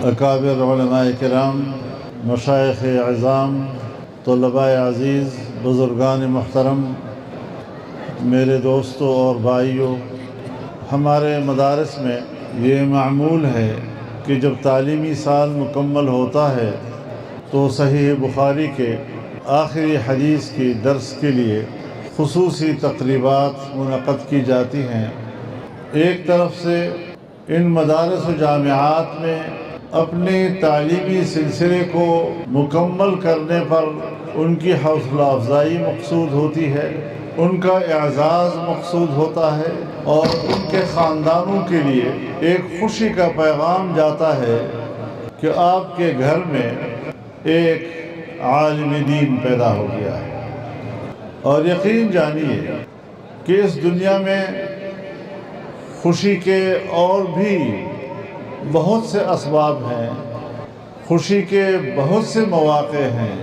اکابر علماء کرام، مشائخ اعظام، طلباء عزیز، بزرگان محترم، میرے دوستوں اور بھائیوں، ہمارے مدارس میں یہ معمول ہے کہ جب تعلیمی سال مکمل ہوتا ہے تو صحیح بخاری کے آخری حدیث کی درس کے لیے خصوصی تقریبات منعقد کی جاتی ہیں۔ ایک طرف سے ان مدارس و جامعات میں اپنے تعلیمی سلسلے کو مکمل کرنے پر ان کی حوصلہ افزائی مقصود ہوتی ہے، ان کا اعزاز مقصود ہوتا ہے، اور ان کے خاندانوں کے لیے ایک خوشی کا پیغام جاتا ہے کہ آپ کے گھر میں ایک عالم دین پیدا ہو گیا ہے۔ اور یقین جانیے کہ اس دنیا میں خوشی کے اور بھی بہت سے اسباب ہیں، خوشی کے بہت سے مواقع ہیں،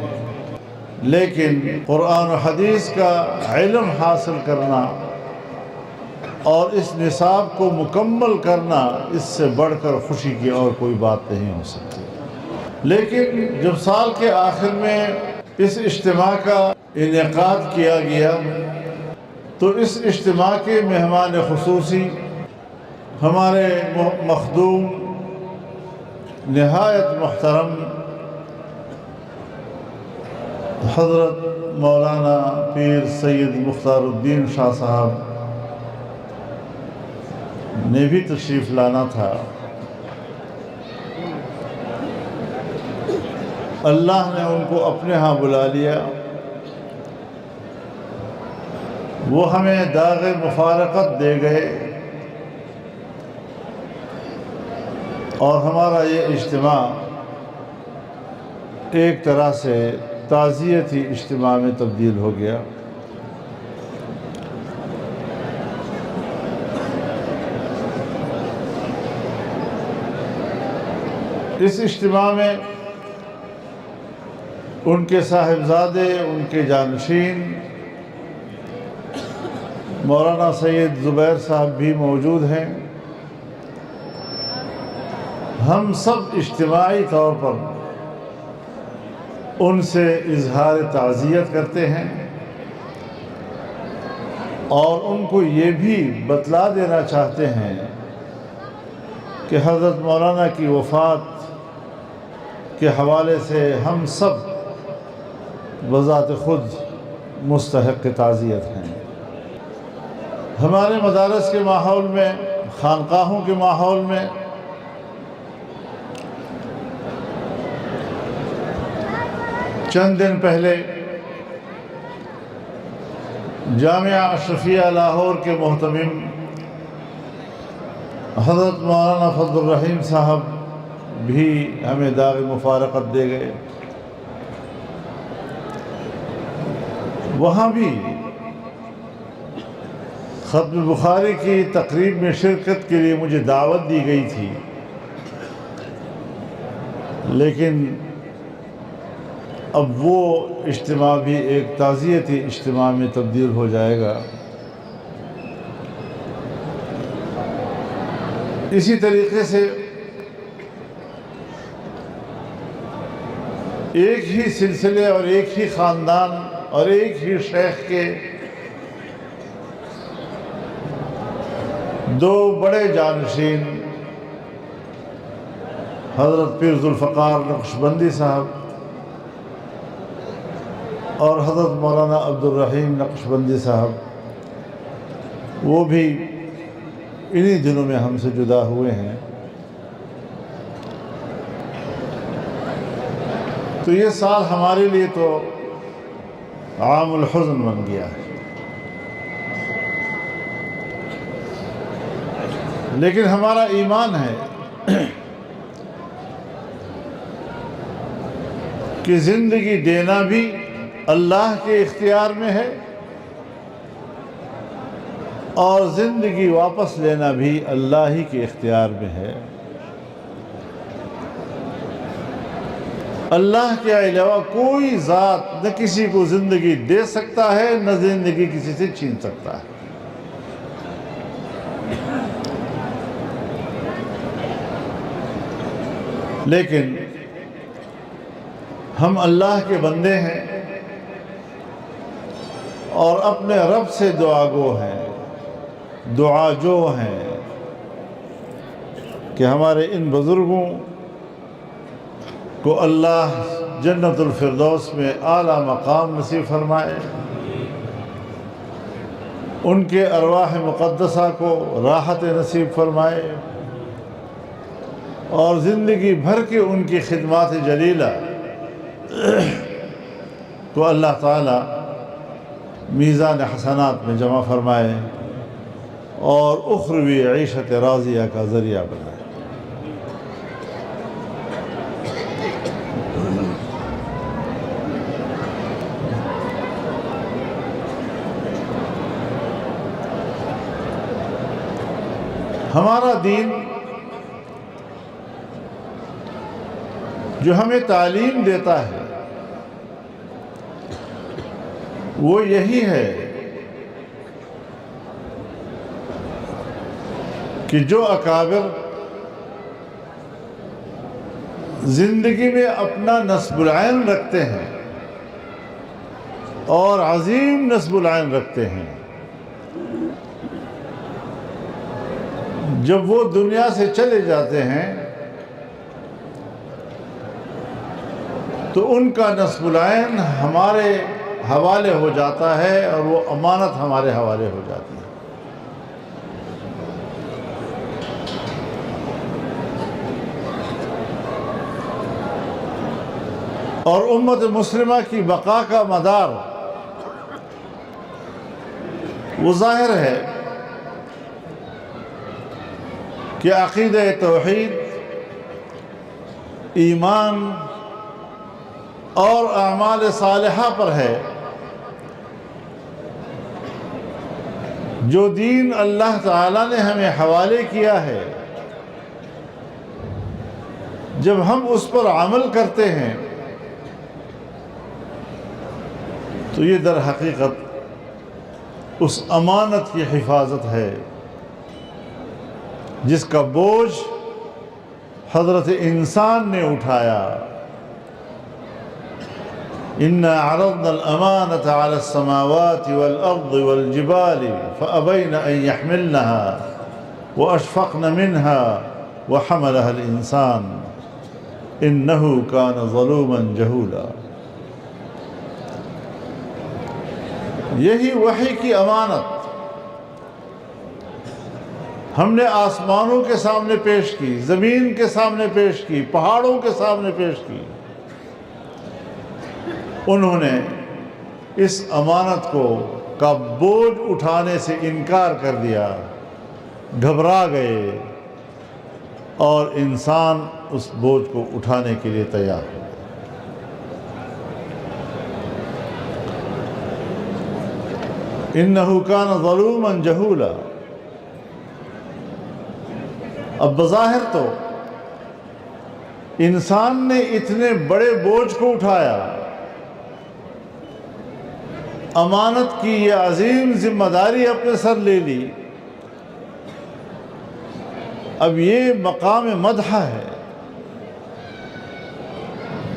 لیکن قرآن و حدیث کا علم حاصل کرنا اور اس نصاب کو مکمل کرنا، اس سے بڑھ کر خوشی کی اور کوئی بات نہیں ہو سکتی۔ لیکن جب سال کے آخر میں اس اجتماع کا انعقاد کیا گیا تو اس اجتماع کے مہمان خصوصی ہمارے مخدوم نہایت محترم حضرت مولانا پیر سید مختار الدین شاہ صاحب نے بھی تشریف لانا تھا۔ اللہ نے ان کو اپنے ہاں بلا لیا، وہ ہمیں داغ مفارقت دے گئے، اور ہمارا یہ اجتماع ایک طرح سے تعزیتی اجتماع میں تبدیل ہو گیا۔ اس اجتماع میں ان کے صاحبزادے، ان کے جانشین مولانا سید زبیر صاحب بھی موجود ہیں۔ ہم سب اجتماعی طور پر ان سے اظہار تعزیت کرتے ہیں اور ان کو یہ بھی بتلا دینا چاہتے ہیں کہ حضرت مولانا کی وفات کے حوالے سے ہم سب بذات خود مستحق تعزیت ہیں۔ ہمارے مدارس کے ماحول میں، خانقاہوں کے ماحول میں چند دن پہلے جامعہ اشرفیہ لاہور کے محتمم حضرت مولانا فضل الرحیم صاحب بھی ہمیں داغ مفارقت دے گئے۔ وہاں بھی ختم بخاری کی تقریب میں شرکت کے لیے مجھے دعوت دی گئی تھی، لیکن اب وہ اجتماع بھی ایک تعزیتی اجتماع میں تبدیل ہو جائے گا۔ اسی طریقے سے ایک ہی سلسلے اور ایک ہی خاندان اور ایک ہی شیخ کے دو بڑے جانشین حضرت پیر ذوالفقار نقشبندی صاحب اور حضرت مولانا عبدالرحیم نقشبندی صاحب، وہ بھی انہی دنوں میں ہم سے جدا ہوئے ہیں۔ تو یہ سال ہمارے لیے تو عام الحزن بن گیا ہے، لیکن ہمارا ایمان ہے کہ زندگی دینا بھی اللہ کے اختیار میں ہے اور زندگی واپس لینا بھی اللہ ہی کے اختیار میں ہے۔ اللہ کے علاوہ کوئی ذات نہ کسی کو زندگی دے سکتا ہے، نہ زندگی کسی سے چھین سکتا ہے۔ لیکن ہم اللہ کے بندے ہیں اور اپنے رب سے دعا گو ہیں، دعا جو ہیں کہ ہمارے ان بزرگوں کو اللہ جنت الفردوس میں اعلیٰ مقام نصیب فرمائے، ان کے ارواح مقدسہ کو راحت نصیب فرمائے، اور زندگی بھر کے ان کی خدمات جلیلہ کو اللہ تعالی میزان حسنات میں جمع فرمائے اور اخروی عیشت راضیہ کا ذریعہ بنائے۔ ہمارا دین جو ہمیں تعلیم دیتا ہے وہ یہی ہے کہ جو اکابر زندگی میں اپنا نصب العین رکھتے ہیں اور عظیم نصب العین رکھتے ہیں، جب وہ دنیا سے چلے جاتے ہیں تو ان کا نصب العین ہمارے حوالے ہو جاتا ہے اور وہ امانت ہمارے حوالے ہو جاتی ہے۔ اور امت مسلمہ کی بقا کا مدار وہ ظاہر ہے کہ عقیدہ توحید، ایمان اور اعمال صالحہ پر ہے۔ جو دین اللہ تعالیٰ نے ہمیں حوالے کیا ہے، جب ہم اس پر عمل کرتے ہیں تو یہ در حقیقت اس امانت کی حفاظت ہے جس کا بوجھ حضرت انسان نے اٹھایا۔ إِنَّا عَرَضْنَا الْأَمَانَةَ عَلَى السَّمَاوَاتِ وَالْأَرْضِ وَالْجِبَالِ فَأَبَيْنَ أَن يَحْمِلْنَهَا وَأَشْفَقْنَ مِنْهَا وَحَمَلَهَا الْإِنسَانُ إِنَّهُ كَانَ ظَلُومًا جَهُولًا۔ یہی وحی کی امانت ہم نے آسمانوں کے سامنے پیش کی، زمین کے سامنے پیش کی، پہاڑوں کے سامنے پیش کی۔ انہوں نے اس امانت کا بوجھ اٹھانے سے انکار کر دیا، گھبرا گئے، اور انسان اس بوجھ کو اٹھانے کے لیے تیار ہو۔ إِنَّهُ كَانَ ظَلُومًا جَهُولًا۔ اب بظاہر تو انسان نے اتنے بڑے بوجھ کو اٹھایا، امانت کی یہ عظیم ذمہ داری اپنے سر لے لی، اب یہ مقام مدح ہے،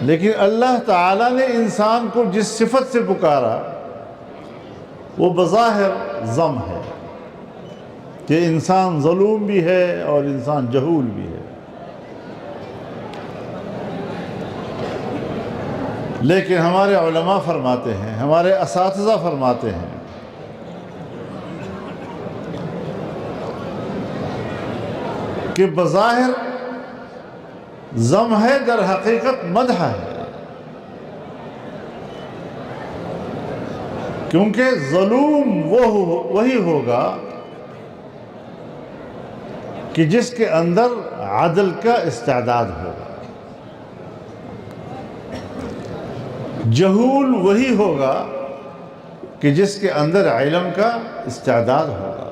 لیکن اللہ تعالیٰ نے انسان کو جس صفت سے پکارا وہ بظاہر ذم ہے کہ انسان ظلوم بھی ہے اور انسان جہول بھی ہے۔ لیکن ہمارے علماء فرماتے ہیں، ہمارے اساتذہ فرماتے ہیں کہ بظاہر ذم ہے، در حقیقت مدح ہے، کیونکہ ظلوم وہی ہوگا کہ جس کے اندر عدل کا استعداد ہوگا، جہول وہی ہوگا کہ جس کے اندر علم کا استعداد ہوگا۔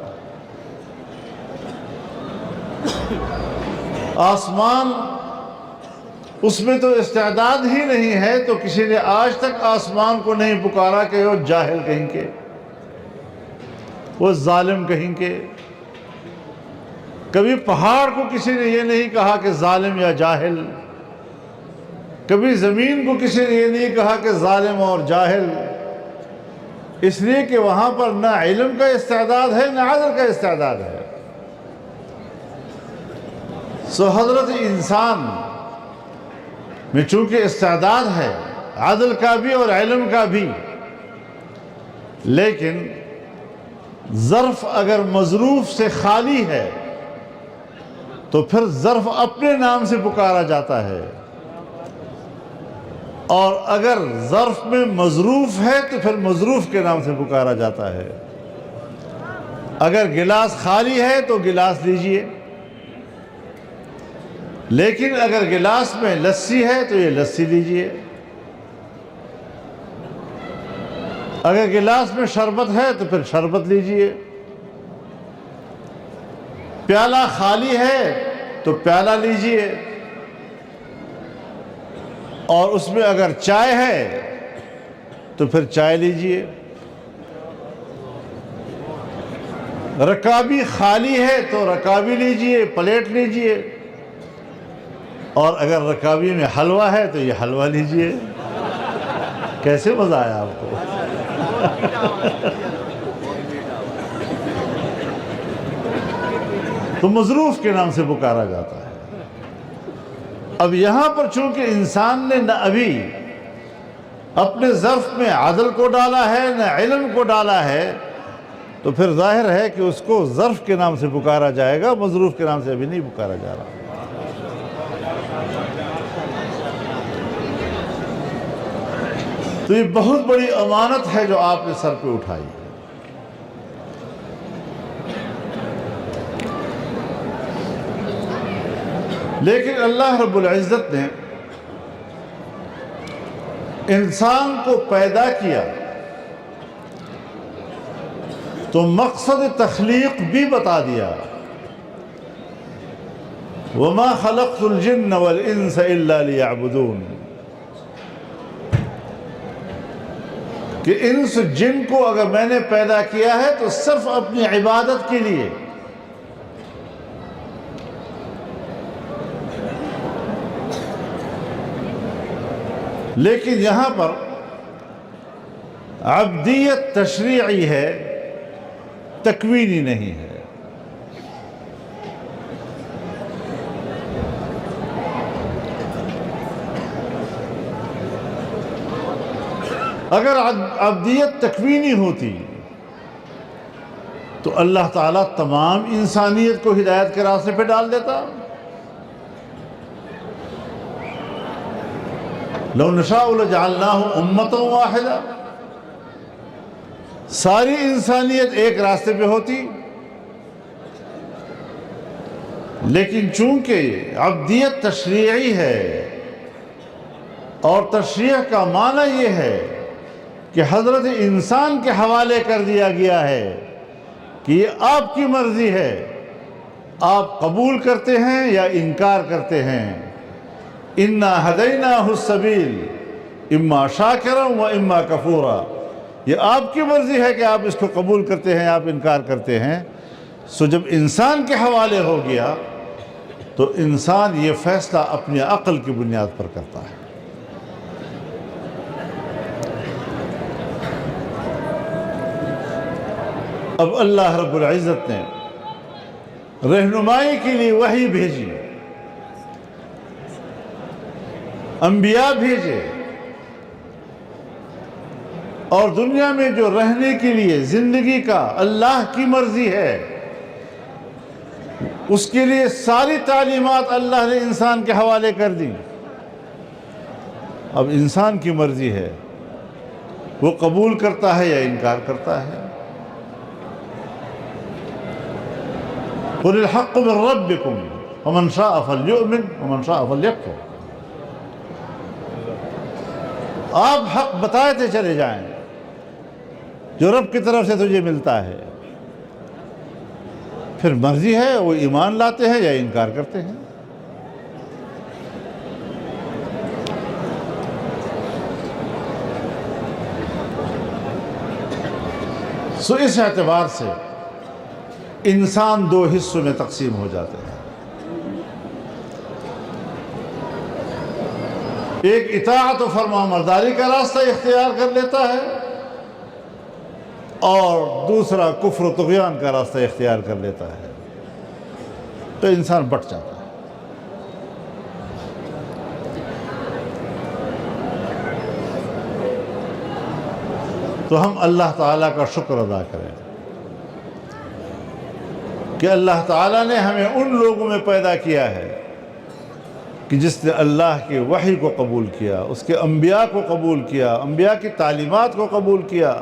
آسمان، اس میں تو استعداد ہی نہیں ہے، تو کسی نے آج تک آسمان کو نہیں پکارا کہ وہ جاہل کہیں کے، وہ ظالم کہیں کے۔ کبھی پہاڑ کو کسی نے یہ نہیں کہا کہ ظالم یا جاہل، کبھی زمین کو کسی نے یہ نہیں کہا کہ ظالم اور جاہل، اس لیے کہ وہاں پر نہ علم کا استعداد ہے نہ عدل کا استعداد ہے۔ سو حضرت انسان میں چونکہ استعداد ہے عدل کا بھی اور علم کا بھی، لیکن ظرف اگر مظروف سے خالی ہے تو پھر ظرف اپنے نام سے پکارا جاتا ہے، اور اگر ظرف میں مظروف ہے تو پھر مظروف کے نام سے پکارا جاتا ہے۔ اگر گلاس خالی ہے تو گلاس لیجئے، لیکن اگر گلاس میں لسی ہے تو یہ لسی لیجئے، اگر گلاس میں شربت ہے تو پھر شربت لیجئے، پیالہ خالی ہے تو پیالہ لیجئے، اور اس میں اگر چائے ہے تو پھر چائے لیجئے۔ رکابی خالی ہے تو رکابی لیجئے، پلیٹ لیجئے، اور اگر رکابی میں حلوہ ہے تو یہ حلوہ لیجئے۔ کیسے مزہ آیا آپ کو؟ تو مظروف کے نام سے پکارا جاتا ہے۔ اب یہاں پر چونکہ انسان نے نہ ابھی اپنے ظرف میں عدل کو ڈالا ہے نہ علم کو ڈالا ہے، تو پھر ظاہر ہے کہ اس کو ظرف کے نام سے پکارا جائے گا، مظروف کے نام سے ابھی نہیں پکارا جا رہا۔ تو یہ بہت بڑی امانت ہے جو آپ نے سر پہ اٹھائی ہے۔ لیکن اللہ رب العزت نے انسان کو پیدا کیا تو مقصد تخلیق بھی بتا دیا، وَمَا خَلَقْتُ الْجِنَّ وَالْإِنسَ إِلَّا لِيَعْبُدُونَ، کہ انس جن کو اگر میں نے پیدا کیا ہے تو صرف اپنی عبادت کے لیے۔ لیکن یہاں پر عبدیت تشریعی ہے، تکوینی نہیں ہے۔ اگر عبدیت تکوینی ہوتی تو اللہ تعالیٰ تمام انسانیت کو ہدایت کے راستے پہ ڈال دیتا۔ لو نشاء لجعلناہ امۃ واحدہ، ساری انسانیت ایک راستے پہ ہوتی، لیکن چونکہ عبدیت تشریعی ہے، اور تشریع کا معنی یہ ہے کہ حضرت انسان کے حوالے کر دیا گیا ہے کہ یہ آپ کی مرضی ہے، آپ قبول کرتے ہیں یا انکار کرتے ہیں۔ اِنَّا هَدَيْنَاهُ السَّبِيلَ اِمَّا شَاكِرًا وَإِمَّا كَفُورًا، یہ آپ کی مرضی ہے کہ آپ اس کو قبول کرتے ہیں، آپ انکار کرتے ہیں۔ سو جب انسان کے حوالے ہو گیا تو انسان یہ فیصلہ اپنی عقل کی بنیاد پر کرتا ہے۔ اب اللہ رب العزت نے رہنمائی کے لیے وحی بھیجی، انبیاء بھیجے، اور دنیا میں جو رہنے کے لیے زندگی کا اللہ کی مرضی ہے، اس کے لیے ساری تعلیمات اللہ نے انسان کے حوالے کر دی۔ اب انسان کی مرضی ہے، وہ قبول کرتا ہے یا انکار کرتا ہے۔ قُلِ الْحَقُّ مِن رَبِّكُمْ وَمَنْ شَاءَ فَلْيُؤْمِنْ وَمَنْ شَاءَ فَلْيَكْفُرْ، آپ حق بتاتے چلے جائیں جو رب کی طرف سے تجھے ملتا ہے، پھر مرضی ہے وہ ایمان لاتے ہیں یا انکار کرتے ہیں۔ سو اس اعتبار سے انسان دو حصوں میں تقسیم ہو جاتے ہیں۔ ایک اطاعت و فرما برداری کا راستہ اختیار کر لیتا ہے اور دوسرا کفر و طغیان کا راستہ اختیار کر لیتا ہے، تو انسان بٹ جاتا ہے۔ تو ہم اللہ تعالیٰ کا شکر ادا کریں کہ اللہ تعالیٰ نے ہمیں ان لوگوں میں پیدا کیا ہے کہ جس نے اللہ کے وحی کو قبول کیا، اس کے انبیاء کو قبول کیا، انبیاء کی تعلیمات کو قبول کیا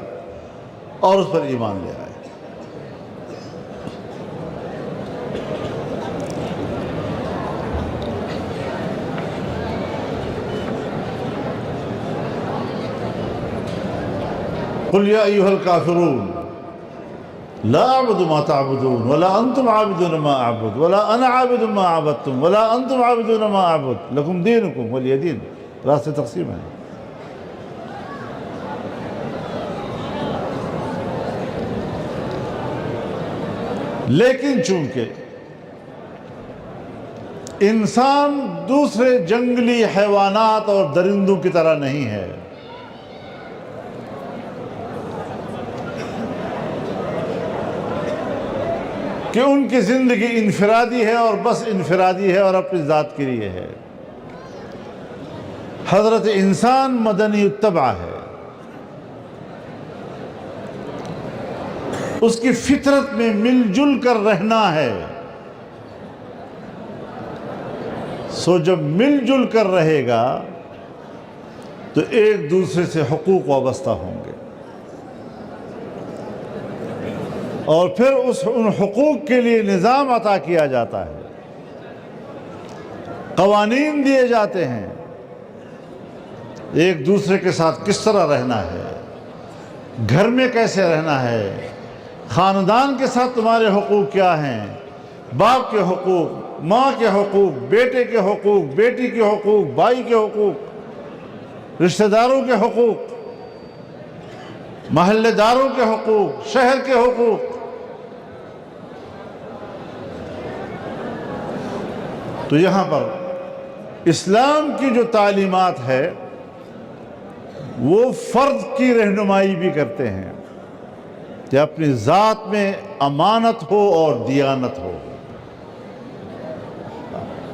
اور اس پر ایمان لے آئے۔ قل یا ایھا الکافرون لا اعبد ما تعبدون ولا انتم عابدون ما اعبد ولا انا عابد ما عبدتم ولا انتم عابدون ما اعبد لکم دینکم ولی دین۔ راست تقسیم ہے۔ لیکن چونکہ انسان دوسرے جنگلی حیوانات اور درندوں کی طرح نہیں ہے، کہ ان کی زندگی انفرادی ہے اور بس انفرادی ہے اور اپنی ذات کے لیے ہے۔ حضرت انسان مدنی الطبع ہے، اس کی فطرت میں مل جل کر رہنا ہے۔ سو جب مل جل کر رہے گا تو ایک دوسرے سے حقوق وابستہ ہوں گے، اور پھر ان حقوق کے لیے نظام عطا کیا جاتا ہے، قوانین دیے جاتے ہیں، ایک دوسرے کے ساتھ کس طرح رہنا ہے، گھر میں کیسے رہنا ہے، خاندان کے ساتھ تمہارے حقوق کیا ہیں، باپ کے حقوق، ماں کے حقوق، بیٹے کے حقوق، بیٹی کے حقوق، بھائی کے حقوق، رشتہ داروں کے حقوق، محلے داروں کے حقوق، شہر کے حقوق۔ تو یہاں پر اسلام کی جو تعلیمات ہے وہ فرد کی رہنمائی بھی کرتے ہیں کہ اپنی ذات میں امانت ہو اور دیانت ہو،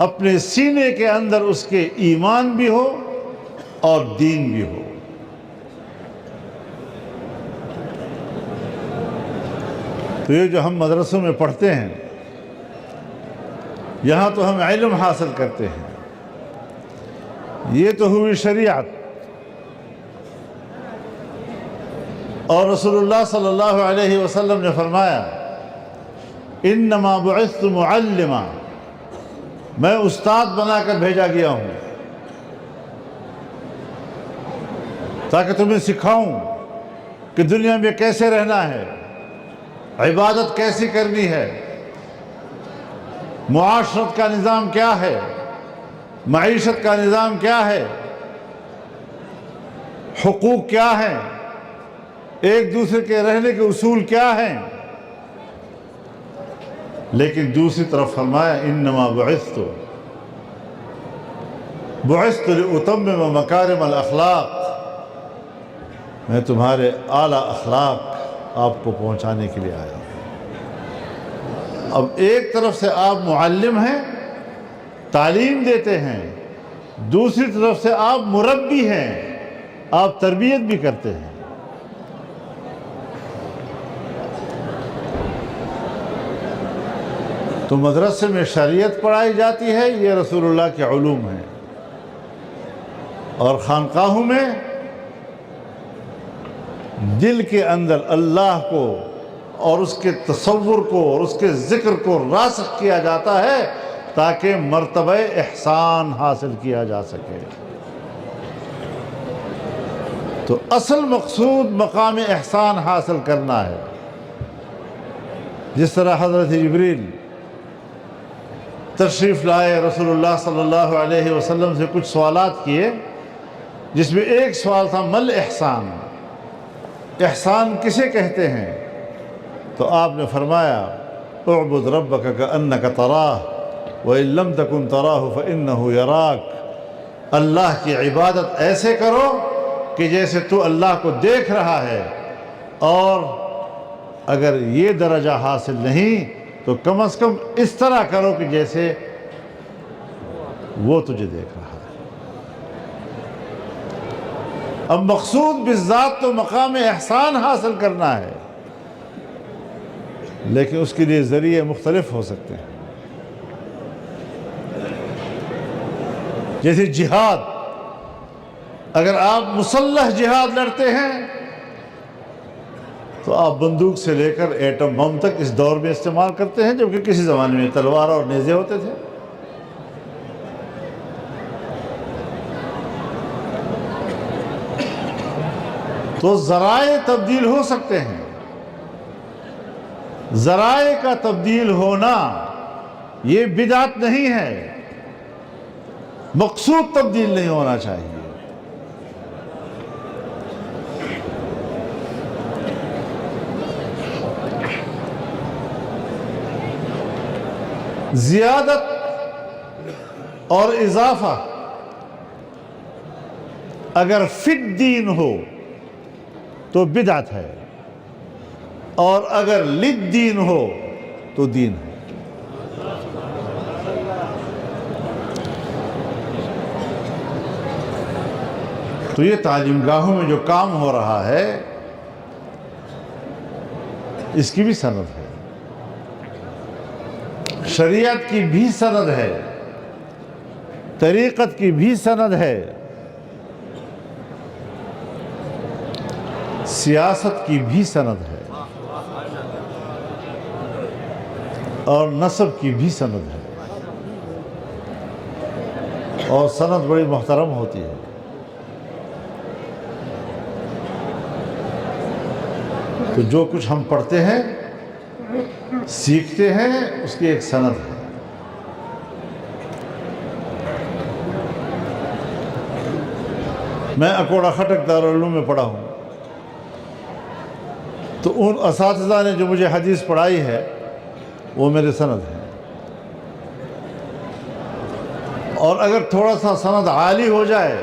اپنے سینے کے اندر اس کے ایمان بھی ہو اور دین بھی ہو۔ تو یہ جو ہم مدرسوں میں پڑھتے ہیں، یہاں تو ہم علم حاصل کرتے ہیں، یہ تو ہوئی شریعت، اور رسول اللہ صلی اللہ علیہ وسلم نے فرمایا انما بعثت معلما، میں استاد بنا کر بھیجا گیا ہوں تاکہ تمہیں سکھاؤں کہ دنیا میں کیسے رہنا ہے، عبادت کیسی کرنی ہے، معاشرت کا نظام کیا ہے، معیشت کا نظام کیا ہے، حقوق کیا ہیں، ایک دوسرے کے رہنے کے اصول کیا ہیں۔ لیکن دوسری طرف فرمایا انما بعثت لأتمم مکارم الاخلاق، میں تمہارے اعلیٰ اخلاق آپ کو پہنچانے کے لیے آیا ہوں۔ اب ایک طرف سے آپ معلم ہیں، تعلیم دیتے ہیں، دوسری طرف سے آپ مربی ہیں، آپ تربیت بھی کرتے ہیں۔ تو مدرسے میں شریعت پڑھائی جاتی ہے، یہ رسول اللہ کے علوم ہیں، اور خانقاہوں میں دل کے اندر اللہ کو اور اس کے تصور کو اور اس کے ذکر کو راسخ کیا جاتا ہے تاکہ مرتبہ احسان حاصل کیا جا سکے۔ تو اصل مقصود مقام احسان حاصل کرنا ہے۔ جس طرح حضرت جبریل تشریف لائے، رسول اللہ صلی اللہ علیہ وسلم سے کچھ سوالات کیے، جس میں ایک سوال تھا مل احسان، احسان کسے کہتے ہیں؟ تو آپ نے فرمایا اعبد ربک کأنک تراہ وإن لم تکن تراہ فإنہ یراک، اللہ کی عبادت ایسے کرو کہ جیسے تو اللہ کو دیکھ رہا ہے، اور اگر یہ درجہ حاصل نہیں تو کم از کم اس طرح کرو کہ جیسے وہ تجھے دیکھ رہا ہے۔ اب مقصود بالذات تو مقام احسان حاصل کرنا ہے، لیکن اس کے لیے ذریعے مختلف ہو سکتے ہیں۔ جیسے جہاد، اگر آپ مسلح جہاد لڑتے ہیں تو آپ بندوق سے لے کر ایٹم بم تک اس دور میں استعمال کرتے ہیں، جبکہ کسی زمانے میں تلوار اور نیزے ہوتے تھے۔ تو ذرائع تبدیل ہو سکتے ہیں، ذرائع کا تبدیل ہونا یہ بدعت نہیں ہے، مقصود تبدیل نہیں ہونا چاہیے۔ زیادت اور اضافہ اگر فی الدین ہو تو بدعت ہے، اور اگر للدین ہو تو دین ہے۔ تو یہ تعلیم گاہوں میں جو کام ہو رہا ہے اس کی بھی سند ہے، شریعت کی بھی سند ہے، طریقت کی بھی سند ہے، سیاست کی بھی سند ہے، اور نسب کی بھی سند ہے، اور سند بڑی محترم ہوتی ہے۔ تو جو کچھ ہم پڑھتے ہیں سیکھتے ہیں اس کی ایک سند ہے۔ میں اکوڑا خٹک دارالعلوم میں پڑھا ہوں، تو ان اساتذہ نے جو مجھے حدیث پڑھائی ہے وہ میرے سند ہے، اور اگر تھوڑا سا سند عالی ہو جائے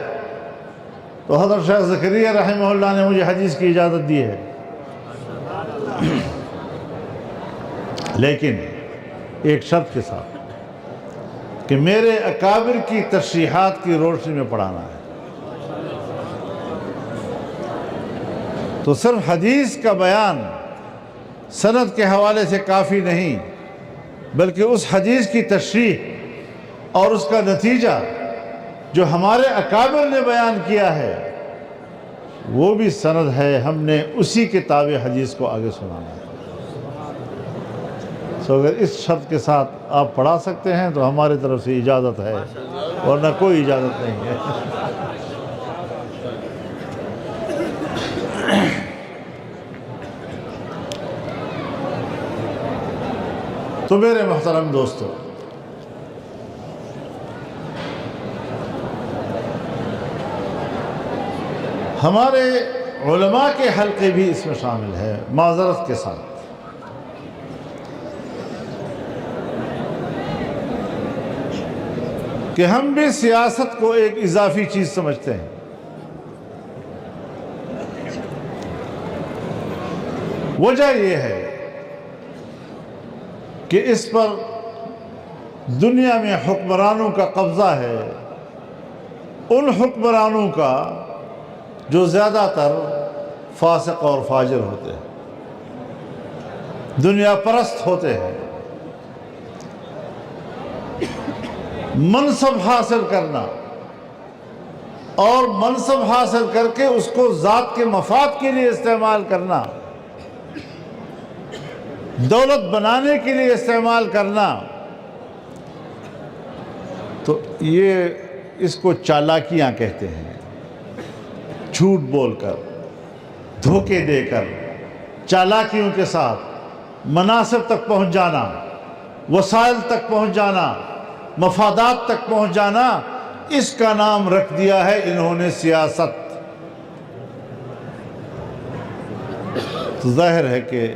تو حضرت شیخ زکریا رحمہ اللہ نے مجھے حدیث کی اجازت دی ہے، لیکن ایک شرط کے ساتھ کہ میرے اکابر کی تشریحات کی روشنی میں پڑھانا ہے۔ تو صرف حدیث کا بیان سند کے حوالے سے کافی نہیں، بلکہ اس حدیث کی تشریح اور اس کا نتیجہ جو ہمارے اکابر نے بیان کیا ہے وہ بھی سند ہے، ہم نے اسی کے تابع حدیث کو آگے سنانا ہے۔ سو اگر اس شرط کے ساتھ آپ پڑھا سکتے ہیں تو ہماری طرف سے اجازت ہے، ورنہ کوئی اجازت نہیں ہے۔ تو میرے محترم دوستو، ہمارے علماء کے حلقے بھی اس میں شامل ہے، معذرت کے ساتھ۔ کہ ہم بھی سیاست کو ایک اضافی چیز سمجھتے ہیں۔ وجہ یہ ہے کہ اس پر دنیا میں حکمرانوں کا قبضہ ہے، ان حکمرانوں کا جو زیادہ تر فاسق اور فاجر ہوتے ہیں، دنیا پرست ہوتے ہیں۔ منصب حاصل کرنا اور منصب حاصل کر کے اس کو ذات کے مفاد کے لیے استعمال کرنا، دولت بنانے کے لیے استعمال کرنا، تو یہ اس کو چالاکیاں کہتے ہیں۔ جھوٹ بول کر، دھوکے دے کر، چالاکیوں کے ساتھ مناصب تک پہنچ جانا، وسائل تک پہنچ جانا، مفادات تک پہنچ جانا، اس کا نام رکھ دیا ہے انہوں نے سیاست۔ تو ظاہر ہے کہ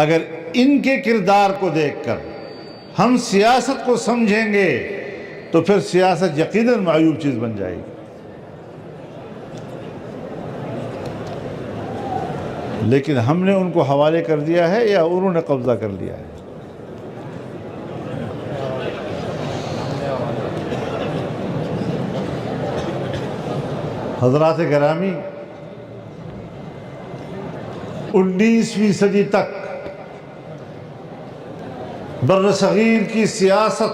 اگر ان کے کردار کو دیکھ کر ہم سیاست کو سمجھیں گے تو پھر سیاست یقیناً معیوب چیز بن جائے گی. لیکن ہم نے ان کو حوالے کر دیا ہے یا انہوں نے قبضہ کر لیا ہے؟ حضرات گرامی، 19ویں صدی تک بر صغیر کی سیاست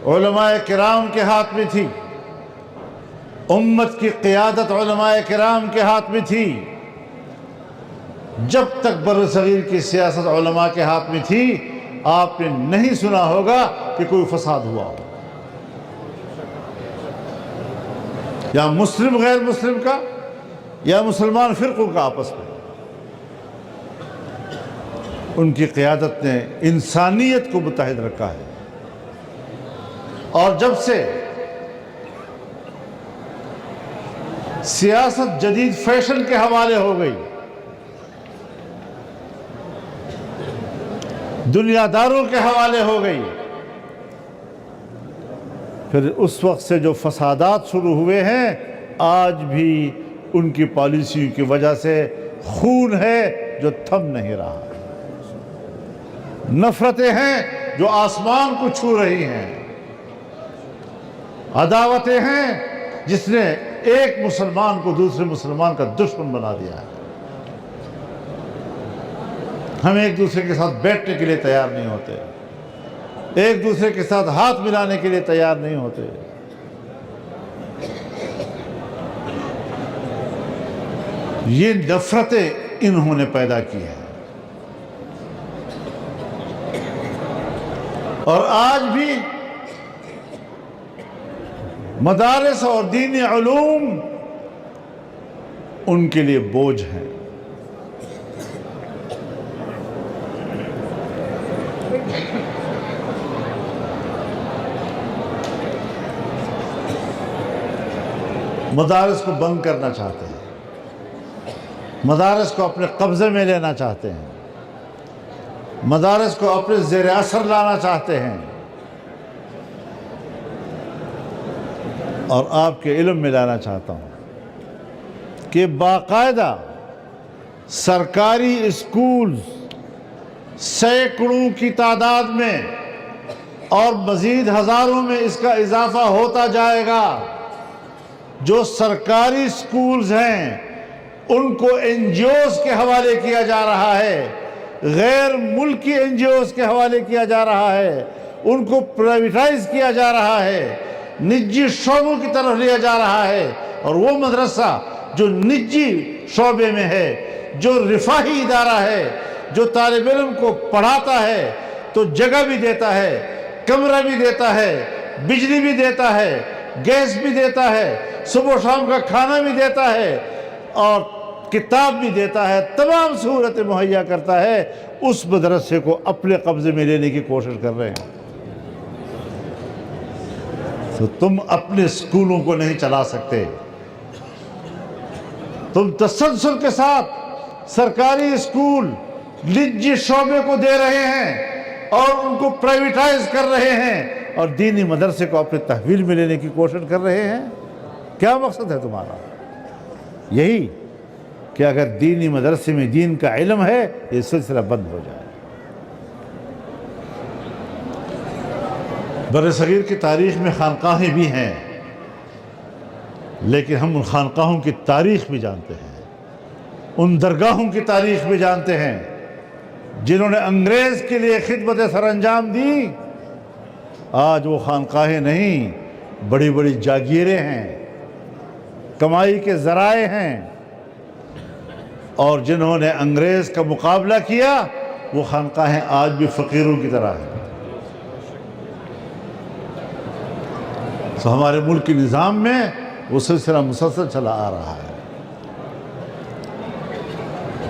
علماء کرام کے ہاتھ میں تھی، امت کی قیادت علماء کرام کے ہاتھ میں تھی. جب تک بر صغیر کی سیاست علماء کے ہاتھ میں تھی، آپ نے نہیں سنا ہوگا کہ کوئی فساد ہوا ہو، یا مسلم غیر مسلم کا، یا مسلمان فرقوں کا آپس میں. ان کی قیادت نے انسانیت کو متحد رکھا ہے. اور جب سے سیاست جدید فیشن کے حوالے ہو گئی، دنیا داروں کے حوالے ہو گئی، پھر اس وقت سے جو فسادات شروع ہوئے ہیں، آج بھی ان کی پالیسیوں کی وجہ سے خون ہے جو تھم نہیں رہا، نفرتیں ہیں جو آسمان کو چھو رہی ہیں، عداوتیں ہیں جس نے ایک مسلمان کو دوسرے مسلمان کا دشمن بنا دیا ہے. ہم ایک دوسرے کے ساتھ بیٹھنے کے لیے تیار نہیں ہوتے، ایک دوسرے کے ساتھ ہاتھ ملانے کے لیے تیار نہیں ہوتے. یہ نفرتیں انہوں نے پیدا کی ہیں. اور آج بھی مدارس اور دینی علوم ان کے لیے بوجھ ہیں. مدارس کو بند کرنا چاہتے ہیں، مدارس کو اپنے قبضے میں لینا چاہتے ہیں، مدارس کو اپنے زیر اثر لانا چاہتے ہیں، اور آپ کے علم میں لانا چاہتا ہوں کہ باقاعدہ سرکاری اسکولز سینکڑوں کی تعداد میں اور مزید ہزاروں میں اس کا اضافہ ہوتا جائے گا. جو سرکاری اسکولز ہیں ان کو این جی اوز کے حوالے کیا جا رہا ہے، غیر ملکی این جی اوز کے حوالے کیا جا رہا ہے، ان کو پرائیویٹائز کیا جا رہا ہے، نجی شعبوں کی طرف لیا جا رہا ہے. اور وہ مدرسہ جو نجی شعبے میں ہے، جو رفاہی ادارہ ہے، جو طالب علم کو پڑھاتا ہے تو جگہ بھی دیتا ہے، کمرہ بھی دیتا ہے، بجلی بھی دیتا ہے، گیس بھی دیتا ہے، صبح و شام کا کھانا بھی دیتا ہے، اور کتاب بھی دیتا ہے، تمام سہولتیں مہیا کرتا ہے، اس مدرسے کو اپنے قبضے میں لینے کی کوشش کر رہے ہیں. تو تم اپنے اسکولوں کو نہیں چلا سکتے. تم تسلسل کے ساتھ سرکاری اسکول نجی شعبے کو دے رہے ہیں اور ان کو پرائیویٹائز کر رہے ہیں، اور دینی مدرسے کو اپنے تحویل میں لینے کی کوشش کر رہے ہیں. کیا مقصد ہے تمہارا؟ یہی کہ اگر دینی مدرسے میں دین کا علم ہے، یہ سلسلہ بند ہو جائے. بر صغیر کی تاریخ میں خانقاہیں بھی ہیں، لیکن ہم ان خانقاہوں کی تاریخ بھی جانتے ہیں، ان درگاہوں کی تاریخ بھی جانتے ہیں جنہوں نے انگریز کے لیے خدمت سر انجام دی. آج وہ خانقاہیں نہیں، بڑی بڑی جاگیریں ہیں، کمائی کے ذرائع ہیں، اور جنہوں نے انگریز کا مقابلہ کیا وہ خانقاہیں آج بھی فقیروں کی طرح ہیں. تو ہمارے ملک کے نظام میں وہ سلسلہ مسلسل چلا آ رہا ہے.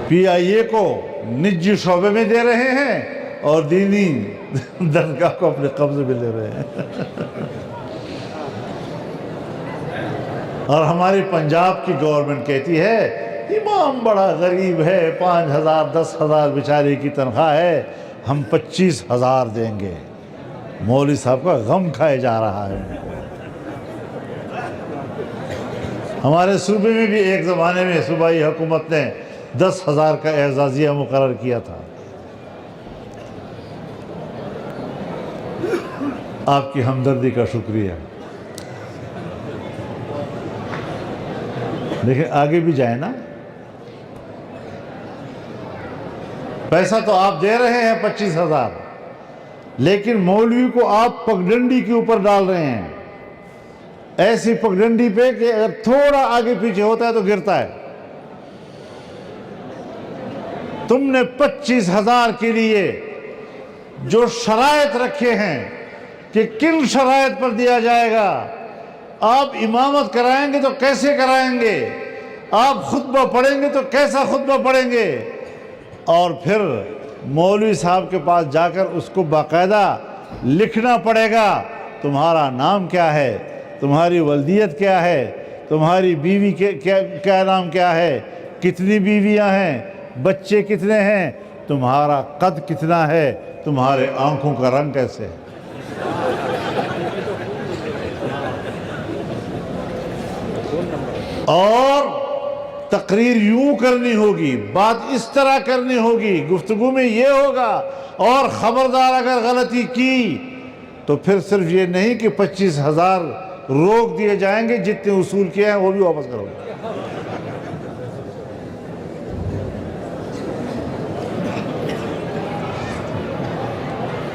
پی آئی اے کو نجی شعبے میں دے رہے ہیں اور دینی درگاہ کو اپنے قبضے میں لے رہے ہیں. اور ہماری پنجاب کی گورنمنٹ کہتی ہے امام بڑا غریب ہے، 5,000 10,000 بیچارے کی تنخواہ ہے، ہم 25,000 دیں گے. مولوی صاحب کا غم کھائے جا رہا ہے. ہمارے صوبے میں بھی ایک زمانے میں صوبائی حکومت نے 10,000 کا اعزازیہ مقرر کیا تھا. آپ کی ہمدردی کا شکریہ. لیکن آگے بھی جائیں نا. پیسہ تو آپ دے رہے ہیں 25,000، لیکن مولوی کو آپ پگڈنڈی کے اوپر ڈال رہے ہیں، ایسی پگڈنڈی پہ کہ اگر تھوڑا آگے پیچھے ہوتا ہے تو گرتا ہے. تم نے 25,000 کے لیے جو شرائط رکھے ہیں کہ کن شرائط پر دیا جائے گا، آپ امامت کرائیں گے تو کیسے کرائیں گے، آپ خطبہ پڑھیں گے تو کیسا خطبہ پڑھیں گے، اور پھر مولوی صاحب کے پاس جا کر اس کو باقاعدہ لکھنا پڑے گا تمہارا نام کیا ہے، تمہاری ولدیت کیا ہے، تمہاری بیوی کیا نام کیا ہے، کتنی بیویاں ہیں، بچے کتنے ہیں، تمہارا قد کتنا ہے، تمہارے آنکھوں کا رنگ کیسے ہے. اور تقریر یوں کرنی ہوگی، بات اس طرح کرنی ہوگی، گفتگو میں یہ ہوگا، اور خبردار اگر غلطی کی تو پھر صرف یہ نہیں کہ 25,000 روک دیے جائیں گے، جتنے اصول کیے ہیں وہ بھی واپس کرو گے.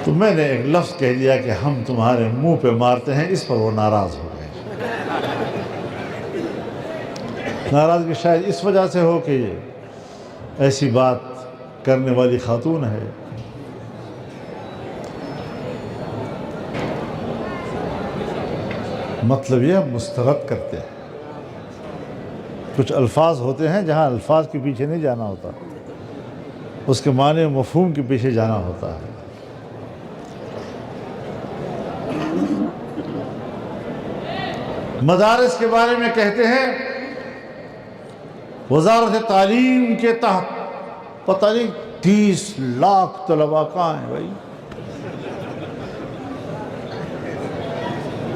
تو میں نے ایک لفظ کہہ دیا کہ ہم تمہارے منہ پہ مارتے ہیں، اس پر وہ ناراض ہو گئے. ناراضگی شاید اس وجہ سے ہو کہ یہ ایسی بات کرنے والی خاتون ہے. مطلب یہ مسترد کرتے ہیں. کچھ الفاظ ہوتے ہیں جہاں الفاظ کے پیچھے نہیں جانا ہوتا، اس کے معنی و مفہوم کے پیچھے جانا ہوتا ہے. مدارس کے بارے میں کہتے ہیں وزارت تعلیم کے تحت پتہ نہیں 30 لاکھ طلباء کہاں ہیں بھائی.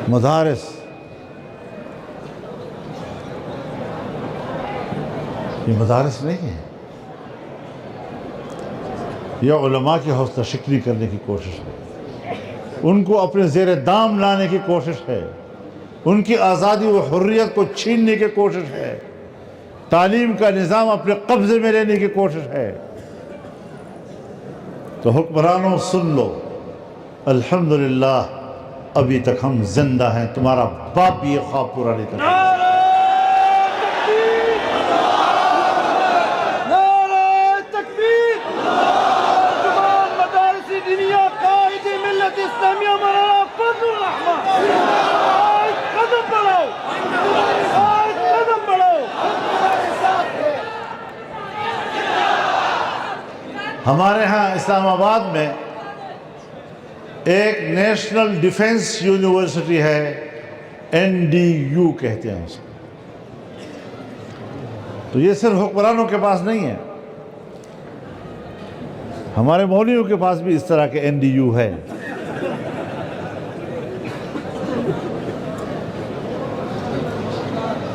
مدارس یہ مدارس نہیں ہیں. یہ علماء کی حوصلہ شکنی کرنے کی کوشش ہے، ان کو اپنے زیر دام لانے کی کوشش ہے، ان کی آزادی و حریت کو چھیننے کی کوشش ہے، تعلیم کا نظام اپنے قبضے میں لینے کی کوشش ہے. تو حکمرانوں سن لو، الحمدللہ ابھی تک ہم زندہ ہیں، تمہارا باپ بھی یہ خواب پورا نہیں کر سکتا. ہمارے ہاں اسلام آباد میں ایک نیشنل ڈیفنس یونیورسٹی ہے، NDU کہتے ہیں اس کو. تو یہ صرف حکمرانوں کے پاس نہیں ہے، ہمارے مولویوں کے پاس بھی اس طرح کے NDU ہے.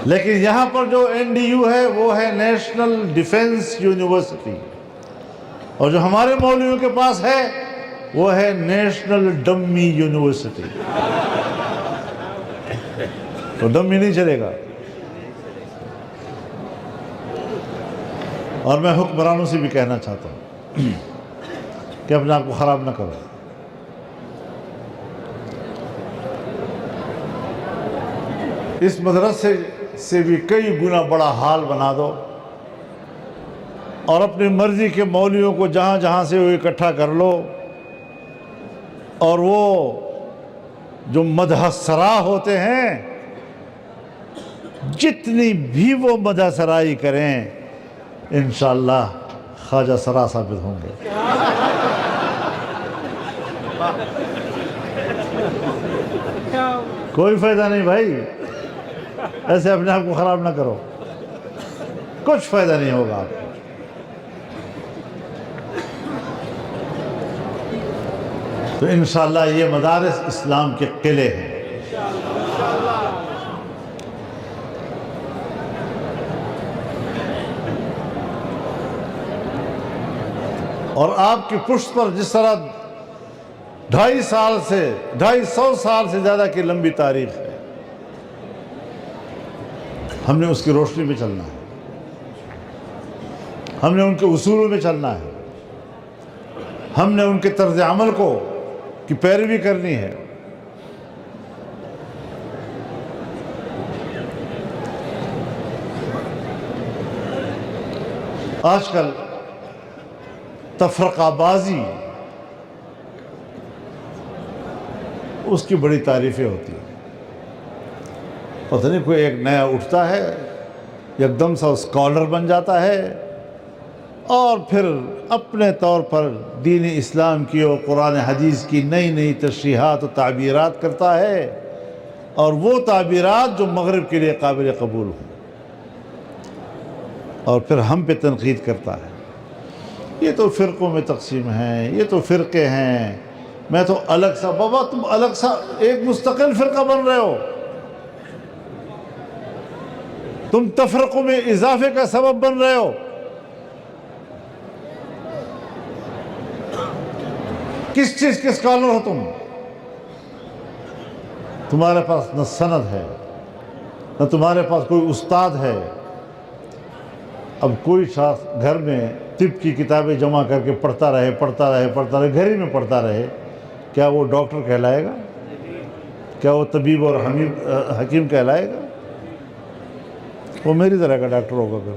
لیکن یہاں پر جو NDU ہے وہ ہے نیشنل ڈیفنس یونیورسٹی، اور جو ہمارے مولویوں کے پاس ہے وہ ہے نیشنل ڈمی یونیورسٹی. تو ڈمی نہیں چلے گا. اور میں حکمرانوں سے بھی کہنا چاہتا ہوں کہ اپنے آپ کو خراب نہ کرو. اس مدرسے سے بھی کئی گنا بڑا حال بنا دو، اور اپنی مرضی کے مولویوں کو جہاں جہاں سے وہ اکٹھا کر لو، اور وہ جو مدح سرا ہوتے ہیں جتنی بھی وہ مدح سرائی کریں انشاءاللہ خواجہ سرا ثابت ہوں گے. کوئی فائدہ نہیں بھائی، ایسے اپنے آپ کو خراب نہ کرو، کچھ فائدہ نہیں ہوگا آپ کو. تو انشاءاللہ یہ مدارس اسلام کے قلعے ہیں۔ اور آپ کی پشت پر جس طرح 250 سال سے زیادہ کی لمبی تاریخ ہے، ہم نے اس کی روشنی میں چلنا ہے، ہم نے ان کے اصولوں میں چلنا ہے، ہم نے ان کے طرز عمل کی پیروی کرنی ہے۔ آج کل تفرقہ بازی اس کی بڑی تعریفیں ہوتی ہیں، پتہ نہیں کوئی ایک نیا اٹھتا ہے، ایک دم سا اسکالر بن جاتا ہے اور پھر اپنے طور پر دین اسلام کی اور قرآن حدیث کی نئی نئی تشریحات و تعبیرات کرتا ہے، اور وہ تعبیرات جو مغرب کے لیے قابل قبول ہوں، اور پھر ہم پہ تنقید کرتا ہے، یہ تو فرقوں میں تقسیم ہیں، یہ تو فرقے ہیں، میں تو الگ سا۔ بابا تم الگ سا ایک مستقل فرقہ بن رہے ہو، تم تفرقوں میں اضافے کا سبب بن رہے ہو۔ کس چیز کے اسکالر ہو تم؟ تمہارے پاس نہ سند ہے، نہ تمہارے پاس کوئی استاد ہے۔ اب کوئی شخص گھر میں طب کی کتابیں جمع کر کے پڑھتا رہے، گھر ہی میں پڑھتا رہے، کیا وہ ڈاکٹر کہلائے گا؟ کیا وہ طبیب اور حکیم کہلائے گا؟ وہ میری طرح کا ڈاکٹر ہوگا پھر۔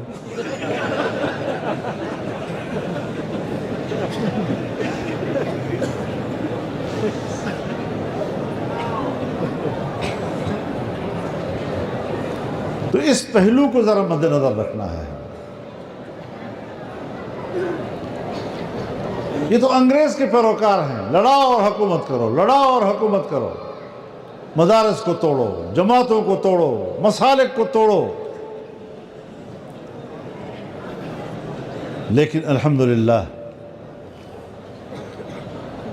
تو اس پہلو کو ذرا مد نظر رکھنا ہے۔ یہ تو انگریز کے پیروکار ہیں، لڑاؤ اور حکومت کرو، لڑاؤ اور حکومت کرو، مدارس کو توڑو، جماعتوں کو توڑو، مسالک کو توڑو۔ لیکن الحمدللہ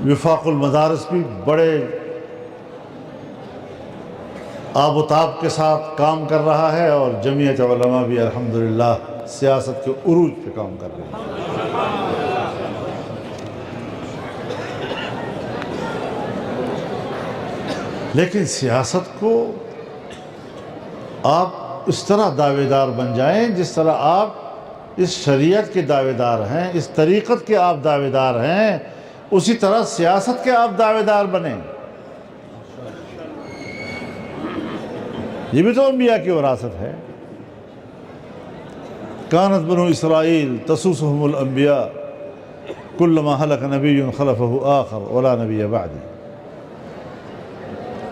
وفاق المدارس بھی بڑے آب و تاب کے ساتھ کام کر رہا ہے، اور جمعیت علماء بھی الحمدللہ سیاست کے عروج پہ کام کر رہے ہیں۔ لیکن سیاست کو آپ اس طرح دعوے دار بن جائیں جس طرح آپ اس شریعت کے دعوے دار ہیں، اس طریقت کے آپ دعوے دار ہیں، اسی طرح سیاست کے آپ دعوے دار بنیں۔ یہ بھی تو انبیاء کی وراثت ہے۔ کانت بنو اسرائیل تسوسهم الانبیاء کلما ہلک نبی خلفہ آخر ولا نبی بعدہ۔